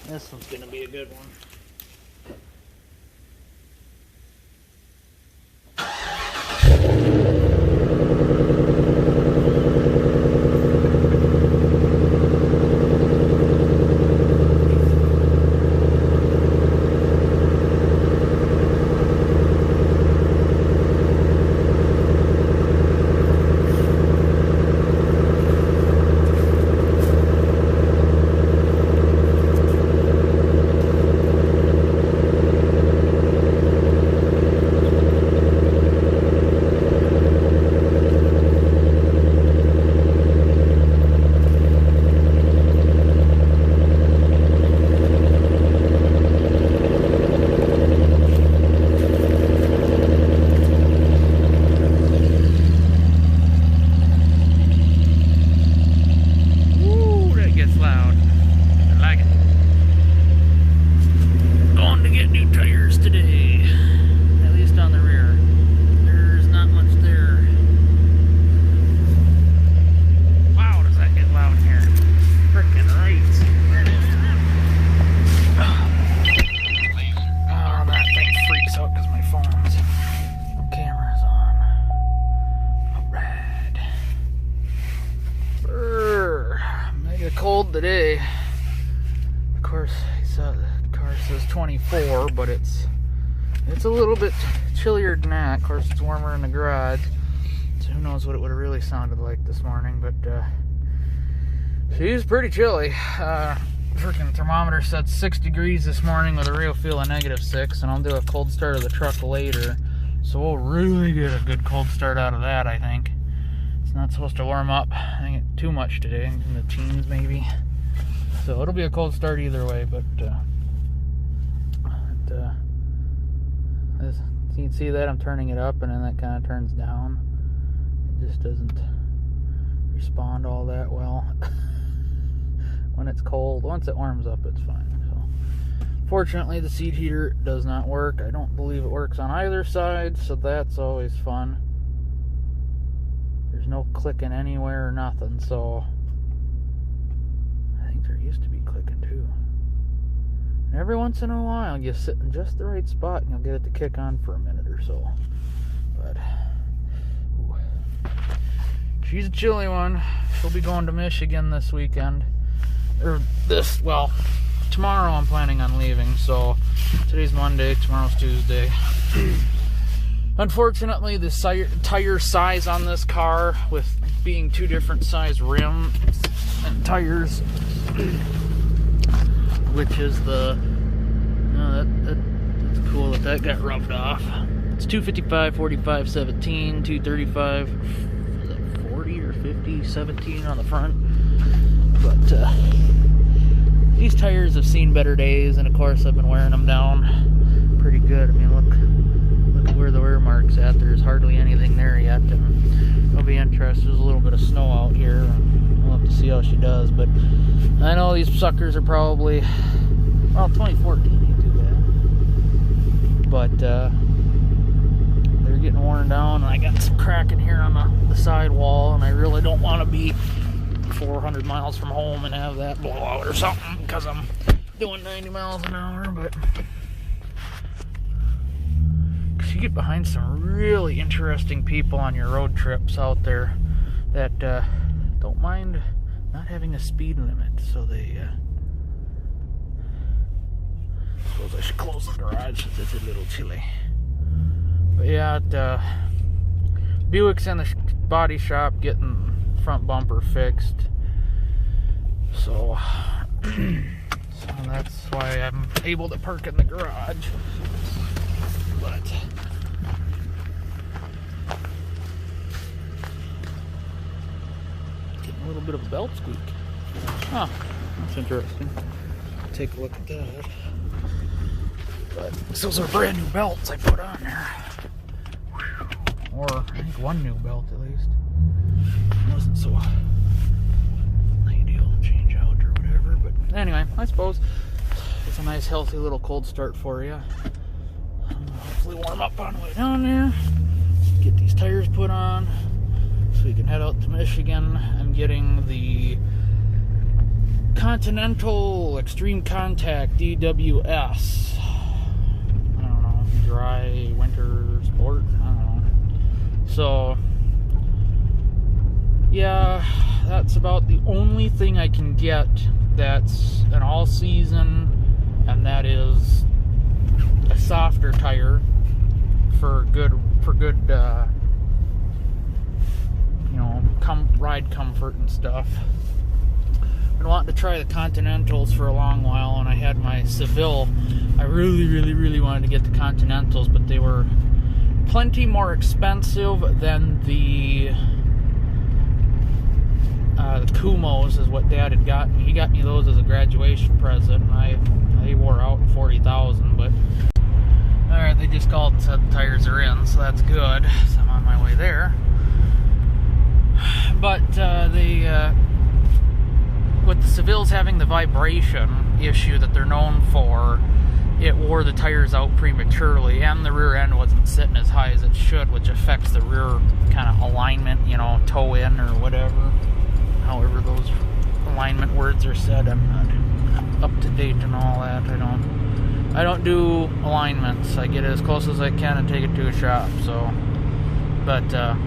This one's gonna be a good one. Cold today. Of course, the car says 24, but it's a little bit chillier than that. Of course, it's warmer in the garage, so who knows what it would have really sounded like this morning. But she's pretty chilly. Freaking thermometer said 6 degrees this morning with a real feel of -6, and I'll do a cold start of the truck later, so we'll really get a good cold start out of that. I think it's not supposed to warm up too much today, in the teens maybe, so it'll be a cold start either way. But you can see that I'm turning it up and then that kind of turns down. It just doesn't respond all that well when it's cold. Once it warms up, it's fine. So fortunately, the seat heater does not work. I don't believe it works on either side, so that's always fun. There's no clicking anywhere or nothing, so I think there used to be clicking too. And every once in a while, you sit in just the right spot and you'll get it to kick on for a minute or so. But ooh, she's a chilly one. She'll be going to Michigan this weekend. Well, tomorrow I'm planning on leaving, so today's Monday, tomorrow's Tuesday. Unfortunately, the tire size on this car, with being two different size rim and tires, which is that's cool that got rubbed off. It's 255, 45, 17, 235, is that 40 or 50, 17 on the front. But these tires have seen better days, and of course I've been wearing them down pretty good. I mean, look at where the wear mark's at. There's hardly anything there yet, and it'll be interesting. There's a little bit of snow out here, and we'll have to see how she does. But I know these suckers are probably, well, 2014 ain't too bad, but they're getting worn down, and I got some cracking here on the side wall, and I really don't want to be 400 miles from home and have that blow out or something because I'm doing 90 miles an hour. But you get behind some really interesting people on your road trips out there that don't mind not having a speed limit, so they suppose I should close the garage since it's a little chilly. But yeah, Buick's in the body shop getting front bumper fixed, so that's why I'm able to park in the garage. But getting a little bit of a belt squeak. Huh, that's interesting. Take a look at that. But those are brand new belts I put on there. Or I think one new belt at least. It wasn't so ideal to change out or whatever. But anyway, I suppose it's a nice healthy little cold start for you. Hopefully warm up on the way down there. Get these tires put on so we can head out to Michigan. I'm getting the Continental Extreme Contact DWS. I don't know, dry winter sport. I don't know. So, yeah, that's about the only thing I can get that's an all season, and that is a softer tire for good you know, ride comfort and stuff. I've been wanting to try the Continentals for a long while, and I had my Seville. I really wanted to get the Continentals, but they were plenty more expensive than the Kumos, is what Dad had gotten me. He got me those as a graduation present, and they wore out in 40,000. But alright, they just called and said the tires are in, so that's good. So I'm on my way there. But with the Sevilles having the vibration issue that they're known for, it wore the tires out prematurely, and the rear end wasn't sitting as high as it should, which affects the rear kind of alignment, you know, toe in or whatever, however those alignment words are said. I'm not up to date and all that. I don't do alignments. I get it as close as I can and take it to a shop. So, but of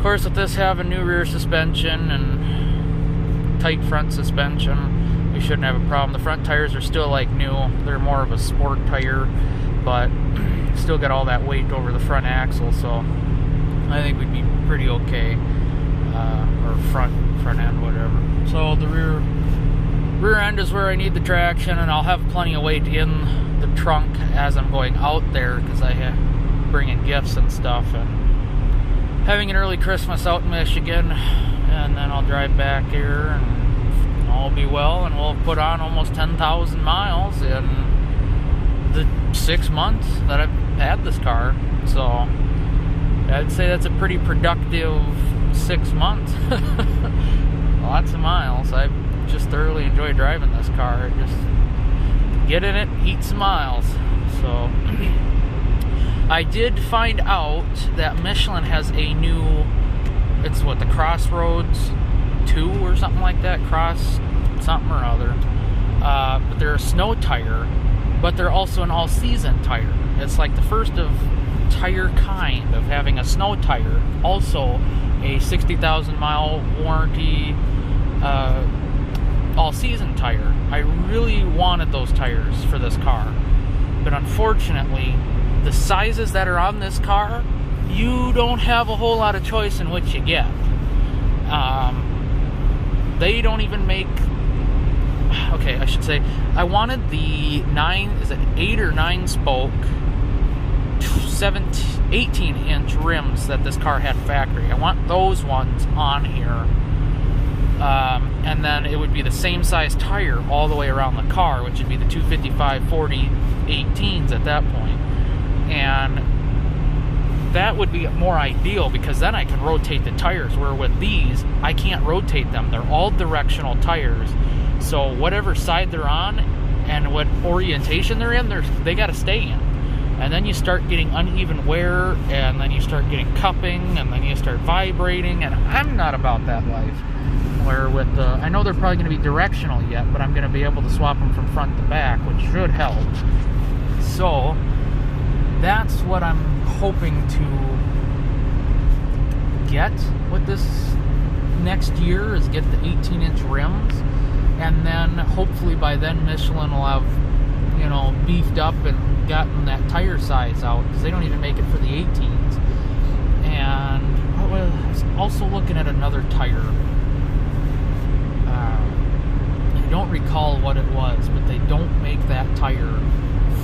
course, with this having new rear suspension and tight front suspension, we shouldn't have a problem. The front tires are still like new. They're more of a sport tire, but still got all that weight over the front axle, so I think we'd be pretty okay. Or front end, whatever. So the rear end is where I need the traction, and I'll have plenty of weight in the trunk as I'm going out there, because I bring in gifts and stuff, and having an early Christmas out in Michigan, and then I'll drive back here and all will be well, and we'll put on almost 10,000 miles in the 6 months that I've had this car. So I'd say that's a pretty productive 6 months. Lots of miles. I just thoroughly enjoy driving this car. Just get in it, eat some miles. So I did find out that Michelin has a new, it's what, the Crossroads 2 or something like that, Cross something or other. But they're a snow tire, but they're also an all-season tire. It's like the first of tire kind of having a snow tire, also a 60,000 mile warranty all-season tire. I really wanted those tires for this car, but unfortunately the sizes that are on this car, you don't have a whole lot of choice in which you get. They don't even make, okay, I should say, I wanted the 8 or 9 spoke 18-inch rims that this car had factory. I want those ones on here. And then it would be the same size tire all the way around the car, which would be the 255/40 18s at that point. And that would be more ideal, because then I can rotate the tires, where with these, I can't rotate them. They're all directional tires. So whatever side they're on and what orientation they're in, they got to stay in. And then you start getting uneven wear, and then you start getting cupping, and then you start vibrating, and I'm not about that life. Where with the, I know they're probably going to be directional yet, but I'm going to be able to swap them from front to back, which should help. So that's what I'm hoping to get with this next year, is get the 18-inch rims, and then hopefully by then Michelin will have, you know, beefed up and gotten that tire size out, because they don't even make it for the 18s. And I was also looking at another tire. I don't recall what it was, but they don't make that tire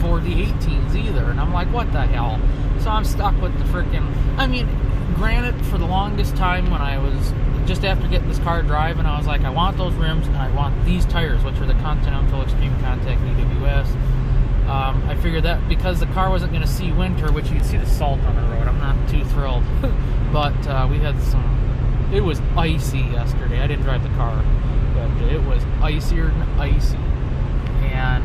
for the 18s either, and I'm like, what the hell? So I'm stuck with the frickin', I mean, granted, for the longest time when I was just after getting this car driving, I was like, I want those rims and I want these tires, which are the Continental Extreme Contact DWS. I figured that because the car wasn't going to see winter, which you can see the salt on the road, I'm not too thrilled. But we had it was icy yesterday. I didn't drive the car, but it was icier than icy. And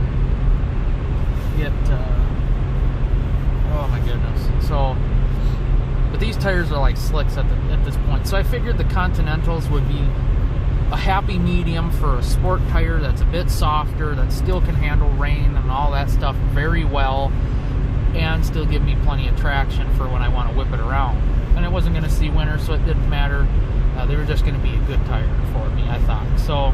oh my goodness. So, but these tires are like slicks at this point. So I figured the Continentals would be a happy medium for a sport tire that's a bit softer, that still can handle rain and all that stuff very well, and still give me plenty of traction for when I want to whip it around. And it wasn't going to see winter, so it didn't matter. They were just going to be a good tire for me, I thought. So,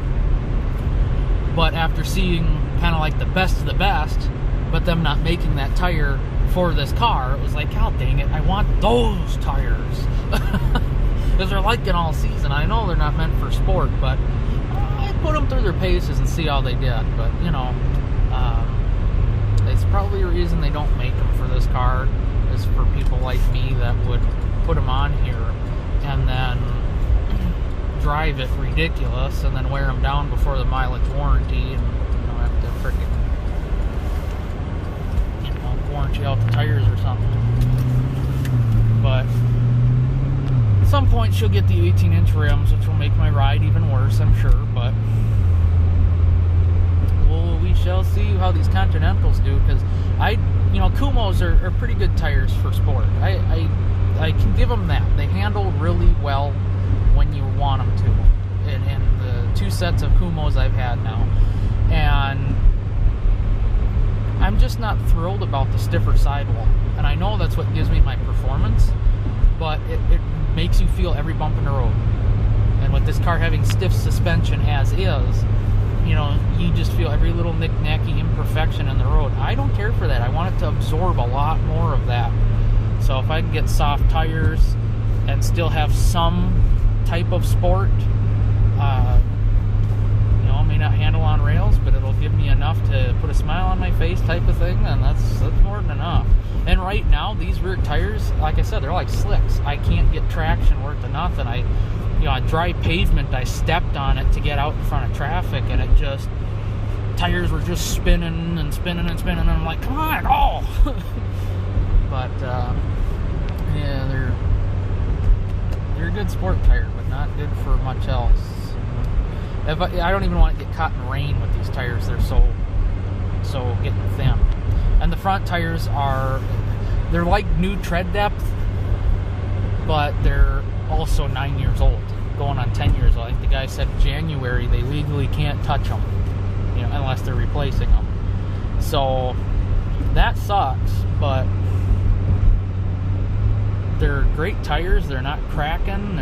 but after seeing kind of like the best of the best, but them not making that tire for this car, it was like, oh dang it, I want those tires. Because they're like it all season. I know they're not meant for sport, but I put them through their paces and see how they did. But, you know, it's probably a reason they don't make them for this car, is for people like me that would put them on here and then drive it ridiculous and then wear them down before the mileage warranty, and, you know, have to freaking, you know, warranty out the tires or something. But at some point she'll get the 18-inch rims, which will make my ride even worse, I'm sure, but we shall see how these Continentals do, because you know, Kumos are pretty good tires for sport. I can give them that. They handle really well when you want them to. In the 2 sets of Kumos I've had now. And I'm just not thrilled about the stiffer sidewall. And I know that's what gives me my performance, but it makes you feel every bump in the road. And with this car having stiff suspension as is, you know, you just feel every little knick-knacky imperfection in the road. I don't care for that. I want it to absorb a lot more of that. So if I can get soft tires and still have some type of sport, you know, may not handle on rails, but it'll give me enough to put a smile on my face type of thing, then that's more than enough. And right now, these rear tires, like I said, they're like slicks. I can't get traction worth of nothing. You know, on dry pavement, I stepped on it to get out in front of traffic, and it just, tires were just spinning and spinning and spinning, and I'm like, come on, oh! But, yeah, they're a good sport tire, but not good for much else. I don't even want to get caught in rain with these tires. They're so getting thin. And the front tires they're like new tread depth, but they're also 9 years old, going on 10 years old. Like the guy said, January they legally can't touch them, you know, unless they're replacing them. So that sucks, but they're great tires. They're not cracking.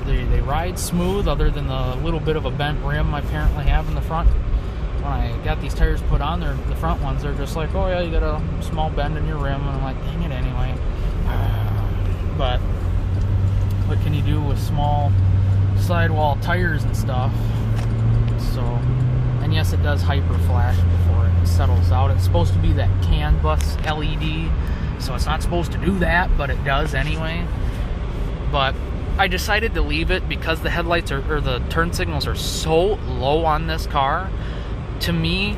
They ride smooth, other than the little bit of a bent rim I apparently have in the front. When I got these tires put on, the front ones, they're just like, oh yeah, you got a small bend in your rim, and I'm like, dang it anyway. But what can you do with small sidewall tires and stuff? So, and yes, it does hyper flash before it settles out. It's supposed to be that CAN bus LED, so it's not supposed to do that, but it does anyway. But I decided to leave it because the headlights or the turn signals are so low on this car. To me,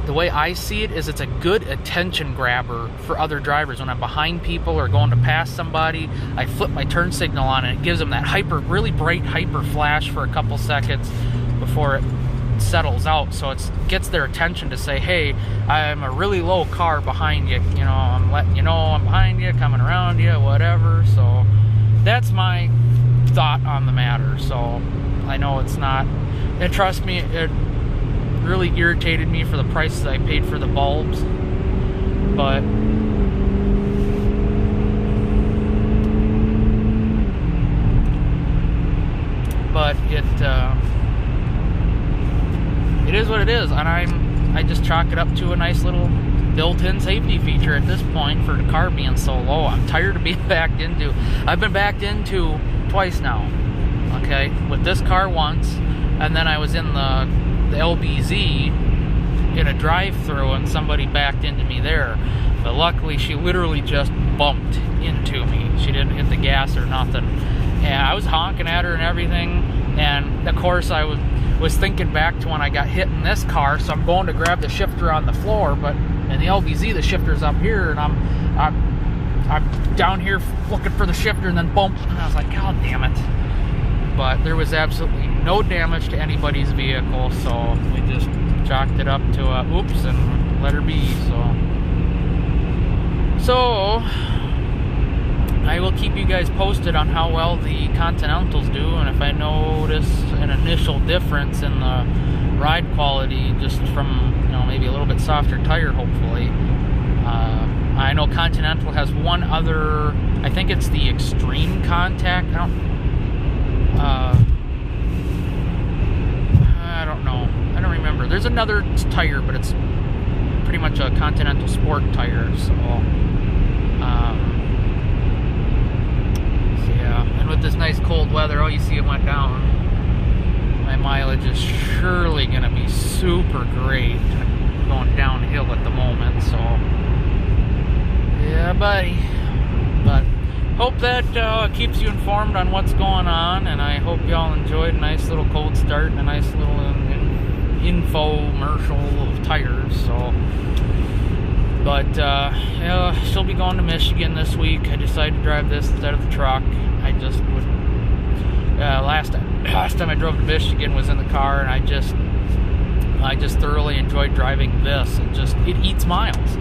the way I see it is it's a good attention grabber for other drivers. When I'm behind people or going to pass somebody, I flip my turn signal on and it gives them that really bright hyper flash for a couple seconds before it settles out. So it gets their attention to say, hey, I'm a really low car behind you. You know, I'm letting you know I'm behind you, coming around you, whatever. So that's my thought on the matter. So I know it's not, and trust me, it really irritated me for the prices I paid for the bulbs, but it is what it is, and I just chalk it up to a nice little built-in safety feature at this point for the car being so low. I'm tired of being backed into. I've been backed into twice now, okay, with this car once, and then I was in the LBZ in a drive-through and somebody backed into me there, but luckily she literally just bumped into me. She didn't hit the gas or nothing, and I was honking at her and everything. And of course I was thinking back to when I got hit in this car, so I'm going to grab the shifter on the floor, but in the LBZ the shifter's up here, and I'm down here looking for the shifter, and then boom, and I was like, God damn it. But there was absolutely no damage to anybody's vehicle, so we just chalked it up to a oops and let her be. So I will keep you guys posted on how well the Continentals do, and if I notice an initial difference in the ride quality just from, you know, maybe a little bit softer tire, hopefully. I know Continental has one other, I think it's the Extreme Contact. I don't know. I don't remember. There's another tire, but it's pretty much a Continental Sport tire, so yeah. And with this nice cold weather, oh, you see it went down. My mileage is surely going to be super great. Going downhill at the moment, so yeah, buddy. But hope that keeps you informed on what's going on, and I hope y'all enjoyed a nice little cold start and a nice little infomercial of tires. So, but yeah, she'll be going to Michigan this week. I decided to drive this instead of the truck. I just would. Last time I drove to Michigan was in the car, and I just thoroughly enjoyed driving this. It eats miles.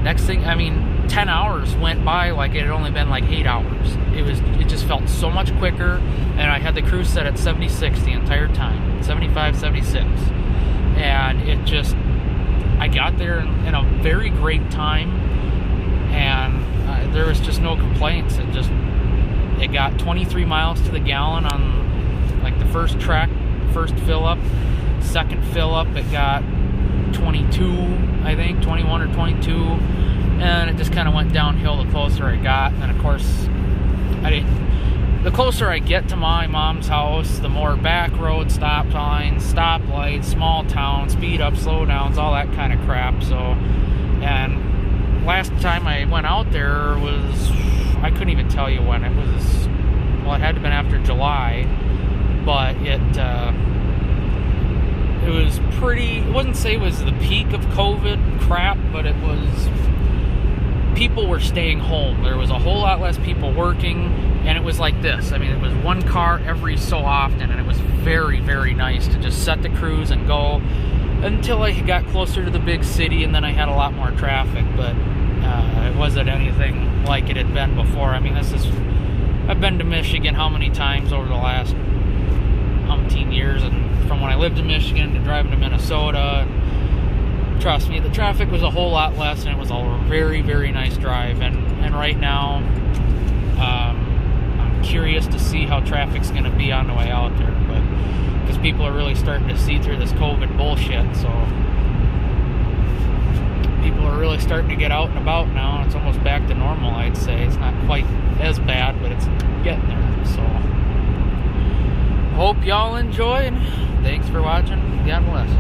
Next thing, I mean, 10 hours went by like it had only been like 8 hours. It just felt so much quicker, and I had the cruise set at 76 the entire time, 75, 76, and I got there in a very great time, and there was just no complaints. It got 23 miles to the gallon on like the first fill up. Second fill up, it got 22, I think, 21 or 22, and it just kind of went downhill the closer I got. And then of course, the closer I get to my mom's house, the more back road, stop signs, stoplights, small town, speed up, slow downs, all that kind of crap. So, and last time I went out there was, I couldn't even tell you when. It was, well, it had to have been after July, but it was pretty, I wouldn't say it was the peak of COVID crap, but it was, people were staying home. There was a whole lot less people working, and it was like this. I mean, it was one car every so often, and it was very, very nice to just set the cruise and go until I got closer to the big city, and then I had a lot more traffic, but it wasn't anything like it had been before. I mean, I've been to Michigan how many times over the last umpteen years, and from when I lived in Michigan to driving to Minnesota, trust me, the traffic was a whole lot less, and it was a very, very nice drive. And right now, I'm curious to see how traffic's going to be on the way out there, but because people are really starting to see through this COVID bullshit, so people are really starting to get out and about now, and it's almost back to normal, I'd say. It's not quite as bad, but it's getting there, so hope y'all enjoyed. Thanks for watching. God bless.